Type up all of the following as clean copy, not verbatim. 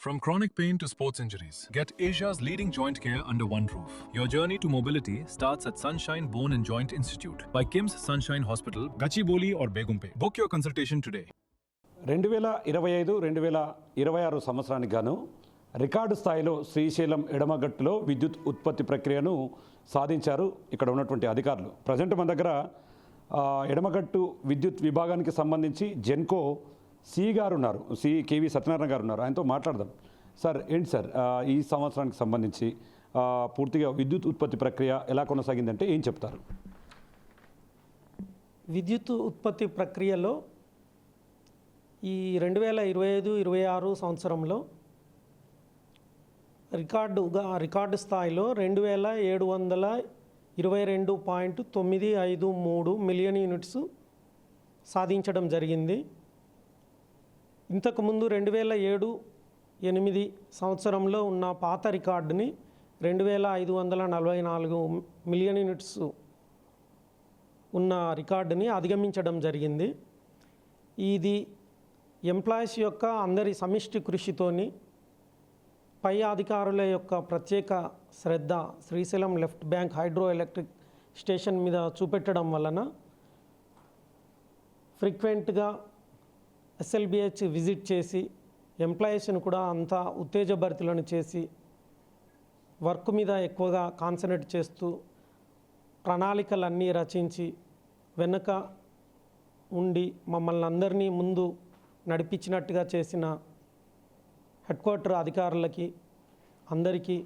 From chronic pain to sports injuries, get Asia's leading joint care under one roof. Your journey to mobility starts at Sunshine Bone and Joint Institute by KIMS Sunshine Hospital, Gachibowli or Begumpe. Book your consultation today. 2025-2026 సంవత్సరానికి గాను record స్థాయిలో శ్రీశైలం ఎడమగట్టులో విద్యుత్ ఉత్పత్తి ప్రక్రియను సాధించారు ఇక్కడ ఉన్నటువంటి అధికారులు. ప్రజెంట్ మన దగ్గర ఎడమగట్టు విద్యుత్ విభాగానికి సంబంధించి జెన్కో సి గారు ఉన్నారు, సి కేవి సత్యనారాయణ గారు ఉన్నారు. ఆయనతో మాట్లాడదాం. సార్ ఏంటి సార్ ఈ సంవత్సరానికి సంబంధించి పూర్తిగా విద్యుత్ ఉత్పత్తి ప్రక్రియ ఎలా కొనసాగిందంటే ఏం చెప్తారు? విద్యుత్ ఉత్పత్తి ప్రక్రియలో ఈ 2025-26 సంవత్సరంలో రికార్డు స్థాయిలో 2722.953 మిలియన్ యూనిట్స్ సాధించడం జరిగింది. ఇంతకుముందు 2007-8 సంవత్సరంలో ఉన్న పాత రికార్డుని 2544 మిలియన్ యూనిట్స్ ఉన్న రికార్డుని అధిగమించడం జరిగింది. ఇది ఎంప్లాయీస్ యొక్క అందరి సమిష్టి కృషితోని పై అధికారుల యొక్క ప్రత్యేక శ్రద్ధ Srisailam left bank hydroelectric station మీద చూపెట్టడం వలన ఫ్రీక్వెంట్గా ఎస్ఎల్బిహెచ్ విజిట్ చేసి ఎంప్లాయీస్ని కూడా అంతా ఉత్తేజభరితులను చేసి వర్క్ మీద ఎక్కువగా కాన్సన్ట్రేట్ చేస్తూ ప్రణాళికలన్నీ రచించి వెనుక ఉండి మమ్మల్ని అందరినీ ముందు నడిపించినట్టుగా చేసిన హెడ్ క్వార్టర్ అధికారులకి అందరికీ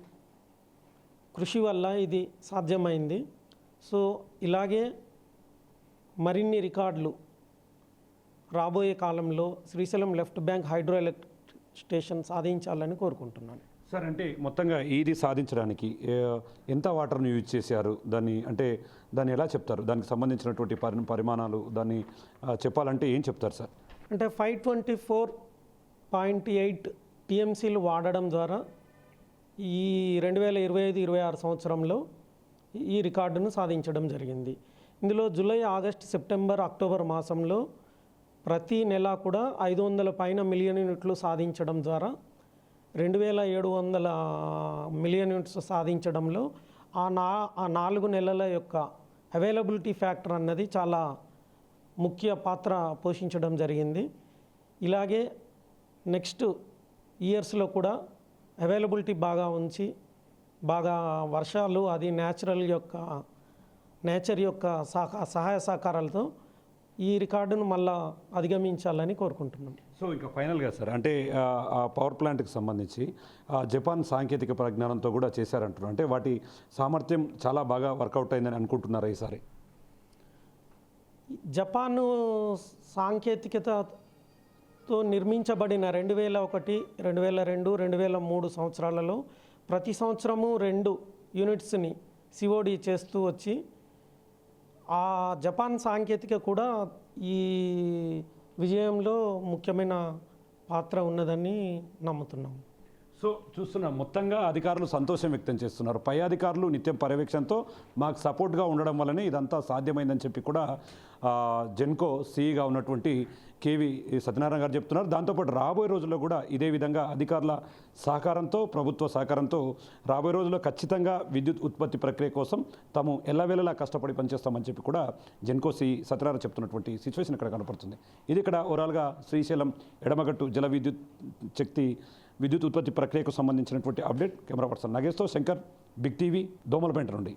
కృషి వల్ల ఇది సాధ్యమైంది. సో ఇలాగే మరిన్ని రికార్డులు రాబోయే కాలంలో Srisailam left bank hydroelectric station సాధించాలని కోరుకుంటున్నాను. సార్ అంటే మొత్తంగా ఇది సాధించడానికి ఎంత వాటర్ను యూజ్ చేశారు? దాన్ని ఎలా చెప్తారు? దానికి సంబంధించినటువంటి పరిమాణాలు దాన్ని చెప్పాలంటే ఏం చెప్తారు సార్? అంటే 524.8 టీఎంసీలు వాడడం ద్వారా ఈ 2025-26 సంవత్సరంలో ఈ రికార్డును సాధించడం జరిగింది. ఇందులో జూలై, ఆగస్ట్, సెప్టెంబర్, అక్టోబర్ మాసంలో ప్రతి నెల కూడా 500 పైన మిలియన్ యూనిట్లు సాధించడం ద్వారా 2700 మిలియన్ యూనిట్స్ సాధించడంలో ఆ 4 నెలల యొక్క అవైలబిలిటీ ఫ్యాక్టర్ అన్నది చాలా ముఖ్య పాత్ర పోషించడం జరిగింది. ఇలాగే నెక్స్ట్ ఇయర్స్లో కూడా అవైలబిలిటీ బాగా ఉంచి బాగా వర్షాలు అది నేచర్ యొక్క సహాయ సహకారాలతో ఈ రికార్డును మళ్ళా అధిగమించాలని కోరుకుంటున్నాం. సో ఇంకా ఫైనల్గా సార్ అంటే ఆ పవర్ ప్లాంట్కి సంబంధించి జపాన్ సాంకేతిక పరిజ్ఞానంతో కూడా చేశారంటున్నారు. అంటే వాటి సామర్థ్యం చాలా బాగా వర్కౌట్ అయిందని అనుకుంటున్నారా ఈసారి? జపాను సాంకేతికతతో నిర్మించబడిన 2001, 2002, 2003 సంవత్సరాలలో ప్రతి సంవత్సరము 2 యూనిట్స్ని సిఓడి చేస్తూ వచ్చి ఆ జపాన్ సాంకేతిక కూడా ఈ విజయంలో ముఖ్యమైన పాత్ర ఉన్నదని నమ్ముతున్నాం. సో చూస్తున్నాం మొత్తంగా అధికారులు సంతోషం వ్యక్తం చేస్తున్నారు. పై అధికారులు నిత్యం పర్యవేక్షణతో మాకు సపోర్ట్గా ఉండడం వల్లనే ఇదంతా సాధ్యమైందని చెప్పి కూడా జెన్కో సిఈగా ఉన్నటువంటి కేవి సత్యనారాయణ గారు చెప్తున్నారు. దాంతోపాటు రాబోయే రోజుల్లో కూడా ఇదే విధంగా అధికారుల సహకారంతో, ప్రభుత్వ సహకారంతో రాబోయే రోజుల్లో ఖచ్చితంగా విద్యుత్ ఉత్పత్తి ప్రక్రియ కోసం తాము ఎల్లవేళలా కష్టపడి పనిచేస్తామని చెప్పి కూడా జెన్కో సిఈ సత్యనారాయణ చెప్తున్నటువంటి సిచ్యువేషన్ ఇక్కడ కనపడుతుంది. ఇది ఇక్కడ ఓవరాల్గా శ్రీశైలం ఎడమగట్టు జల విద్యుత్ ఉత్పత్తి ప్రక్రియకు సంబంధించినటువంటి అప్డేట్. కెమెరా పర్సన్ నగేష్తో శంకర్, బిగ్ టీవీ, దోమలపేంట నుండి.